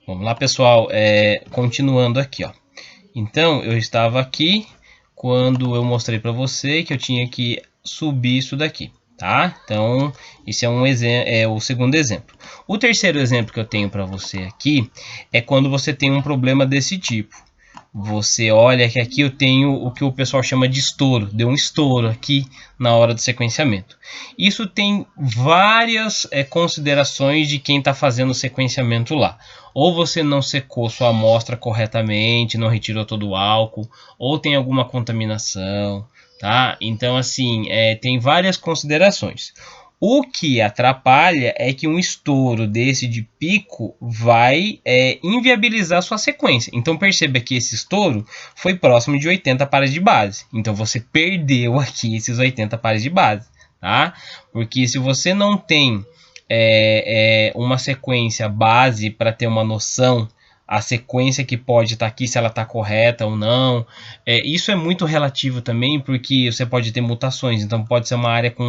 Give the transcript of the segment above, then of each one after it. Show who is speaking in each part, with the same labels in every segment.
Speaker 1: Vamos lá, pessoal, continuando aqui, ó. Então, eu estava aqui quando eu mostrei para você que eu tinha que subir isso daqui, tá? Então, esse é o segundo exemplo. O terceiro exemplo que eu tenho para você aqui é quando você tem um problema desse tipo. Você olha que aqui eu tenho o que o pessoal chama de estouro. Deu um estouro aqui na hora do sequenciamento. Isso tem várias considerações de quem está fazendo o sequenciamento lá. Ou você não secou sua amostra corretamente, não retirou todo o álcool, ou tem alguma contaminação, tá? Então, assim, tem várias considerações. O que atrapalha é que um estouro desse de pico vai inviabilizar sua sequência. Então perceba que esse estouro foi próximo de 80 pares de base. Então você perdeu aqui esses 80 pares de base, tá? Porque se você não tem uma sequência base para ter uma noção a sequência que pode estar aqui, se ela está correta ou não. Isso é muito relativo também, porque você pode ter mutações, então pode ser uma área com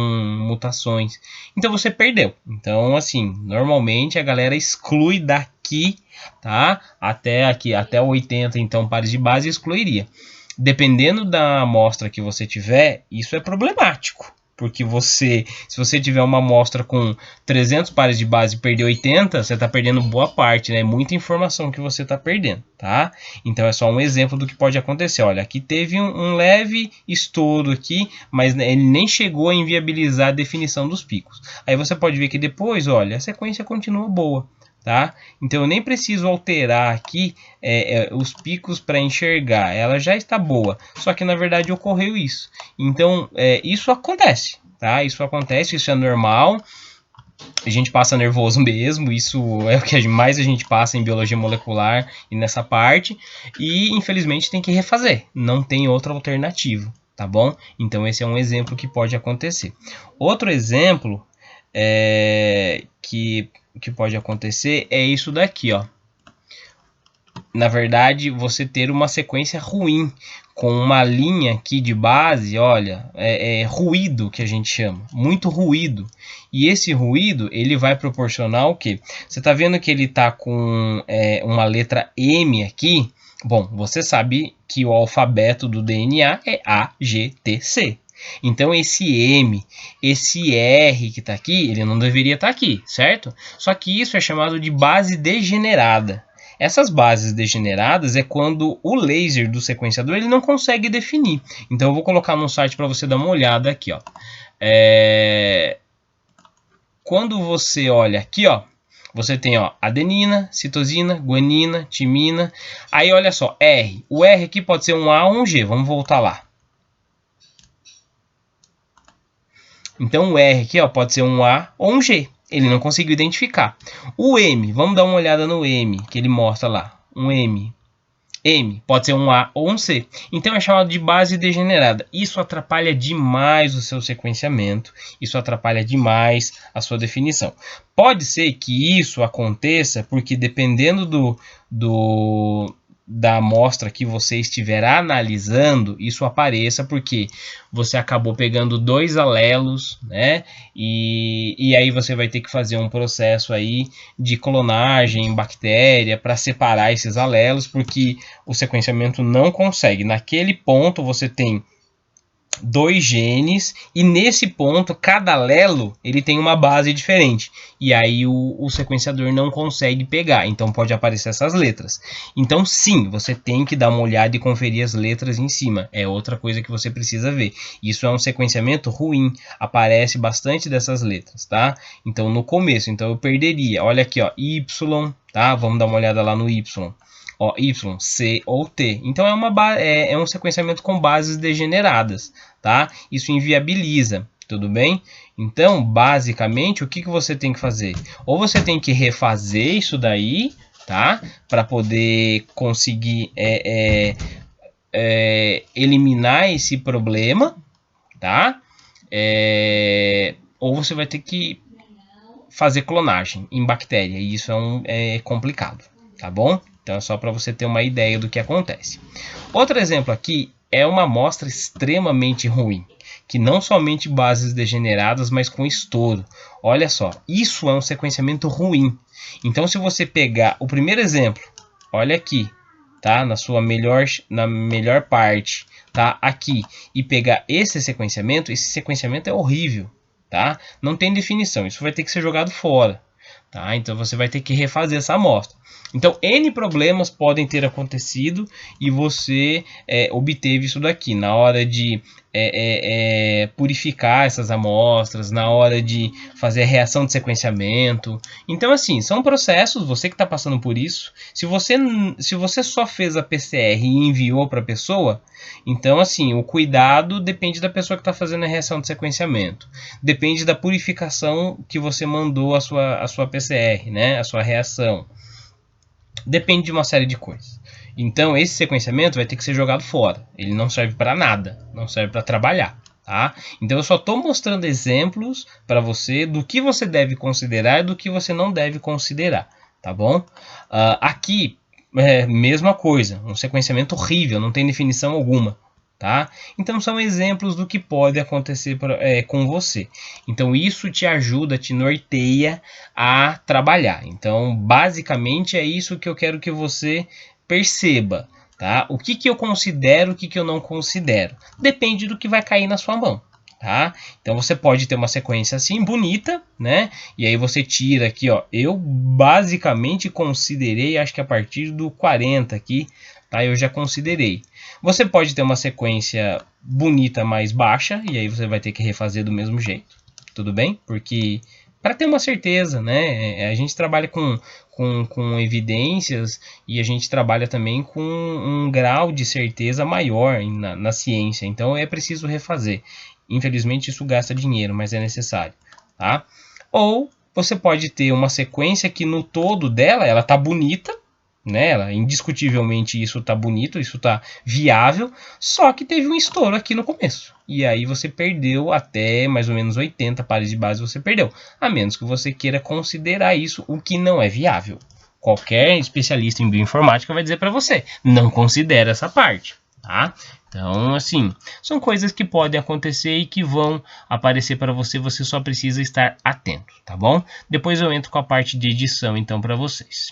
Speaker 1: mutações. Então você perdeu. Então, assim, normalmente a galera exclui daqui, tá? Até aqui, até 80, então, pares de base excluiria. Dependendo da amostra que você tiver, isso é problemático. Porque se você tiver uma amostra com 300 pares de base e perder 80, você está perdendo boa parte, né? Muita informação que você está perdendo, tá? Então é só um exemplo do que pode acontecer. Olha, aqui teve um leve estouro aqui, mas ele nem chegou a inviabilizar a definição dos picos. Aí você pode ver que depois, olha, a sequência continua boa. Tá? Então eu nem preciso alterar aqui os picos para enxergar, ela já está boa, só que na verdade ocorreu isso. Então isso acontece, tá? Isso acontece, isso é normal. A gente passa nervoso mesmo, isso é o que mais a gente passa em biologia molecular e nessa parte, e infelizmente tem que refazer, não tem outra alternativa, tá bom? Então esse é um exemplo que pode acontecer. Outro exemplo que pode acontecer é isso daqui, ó. Na verdade, você ter uma sequência ruim, com uma linha aqui de base, olha, ruído que a gente chama, muito ruído. E esse ruído, ele vai proporcionar o quê? Você está vendo que ele está com uma letra M aqui? Bom, você sabe que o alfabeto do DNA é A, G, T, C. Então esse M, esse R que está aqui, ele não deveria estar aqui, certo? Só que isso é chamado de base degenerada. Essas bases degeneradas é quando o laser do sequenciador ele não consegue definir. Então eu vou colocar no site para você dar uma olhada aqui, ó. Quando você olha aqui, ó, você tem adenina, citosina, guanina, timina. Aí olha só, R. O R aqui pode ser um A ou um G. Vamos voltar lá. Então o R aqui pode ser um A ou um G. Ele não conseguiu identificar. O M, vamos dar uma olhada no M, que ele mostra lá. Um M. M pode ser um A ou um C. Então é chamado de base degenerada. Isso atrapalha demais o seu sequenciamento. Isso atrapalha demais a sua definição. Pode ser que isso aconteça porque dependendo da amostra que você estiver analisando, isso apareça porque você acabou pegando 2 alelos, né? E aí você vai ter que fazer um processo aí de clonagem em bactéria para separar esses alelos, porque o sequenciamento não consegue. Naquele ponto você tem 2 genes e nesse ponto cada alelo ele tem uma base diferente e aí o sequenciador não consegue pegar, então pode aparecer essas letras. Então sim, você tem que dar uma olhada e conferir as letras em cima, é outra coisa que você precisa ver. Isso é um sequenciamento ruim, aparece bastante dessas letras, tá? Então no começo, então eu perderia, olha aqui, ó, Y, tá? Vamos dar uma olhada lá no Y. Y, C ou T. Então é um sequenciamento com bases degeneradas, tá? Isso inviabiliza, tudo bem? Então, basicamente, o que você tem que fazer? Ou você tem que refazer isso daí, tá? Para poder conseguir eliminar esse problema, tá? Ou você vai ter que fazer clonagem em bactéria, e isso é complicado, tá bom? Então é só para você ter uma ideia do que acontece. Outro exemplo aqui é uma amostra extremamente ruim, que não somente bases degeneradas, mas com estouro. Olha só, isso é um sequenciamento ruim. Então, se você pegar o primeiro exemplo, olha aqui, tá? Na melhor parte, tá? Aqui, e pegar esse sequenciamento é horrível, tá? Não tem definição, isso vai ter que ser jogado fora. Tá? Então você vai ter que refazer essa amostra. Então N problemas podem ter acontecido e você obteve isso daqui na hora de purificar essas amostras, na hora de fazer a reação de sequenciamento. Então assim, são processos, você que está passando por isso. Se você só fez a PCR e enviou para a pessoa, então assim, o cuidado depende da pessoa que está fazendo a reação de sequenciamento. Depende da purificação que você mandou a sua PCR, né? A sua reação. Depende de uma série de coisas. Então esse sequenciamento vai ter que ser jogado fora. Ele não serve para nada, não serve para trabalhar. Tá? Então eu só estou mostrando exemplos para você do que você deve considerar e do que você não deve considerar. Tá bom? Aqui, mesma coisa, um sequenciamento horrível, não tem definição alguma. Tá? Então são exemplos do que pode acontecer com você. Então isso te ajuda, te norteia a trabalhar. Então basicamente é isso que eu quero que você perceba. Tá? O que eu considero, o que eu não considero. Depende do que vai cair na sua mão. Tá? Então você pode ter uma sequência assim, bonita, né? E aí você tira aqui, ó. Eu basicamente considerei, acho que a partir do 40 aqui, tá? Eu já considerei. Você pode ter uma sequência bonita mais baixa, e aí você vai ter que refazer do mesmo jeito, tudo bem? Porque para ter uma certeza, né? A gente trabalha com evidências e a gente trabalha também com um grau de certeza maior na ciência, então é preciso refazer. Infelizmente isso gasta dinheiro, mas é necessário, tá? Ou você pode ter uma sequência que no todo dela, ela tá bonita, né? Ela, indiscutivelmente isso tá bonito, isso tá viável, só que teve um estouro aqui no começo. E aí você perdeu até mais ou menos 80 pares de base, você perdeu. A menos que você queira considerar isso, o que não é viável. Qualquer especialista em bioinformática vai dizer para você, não considera essa parte, tá? Então, assim, são coisas que podem acontecer e que vão aparecer para você, você só precisa estar atento, tá bom? Depois eu entro com a parte de edição, então, para vocês.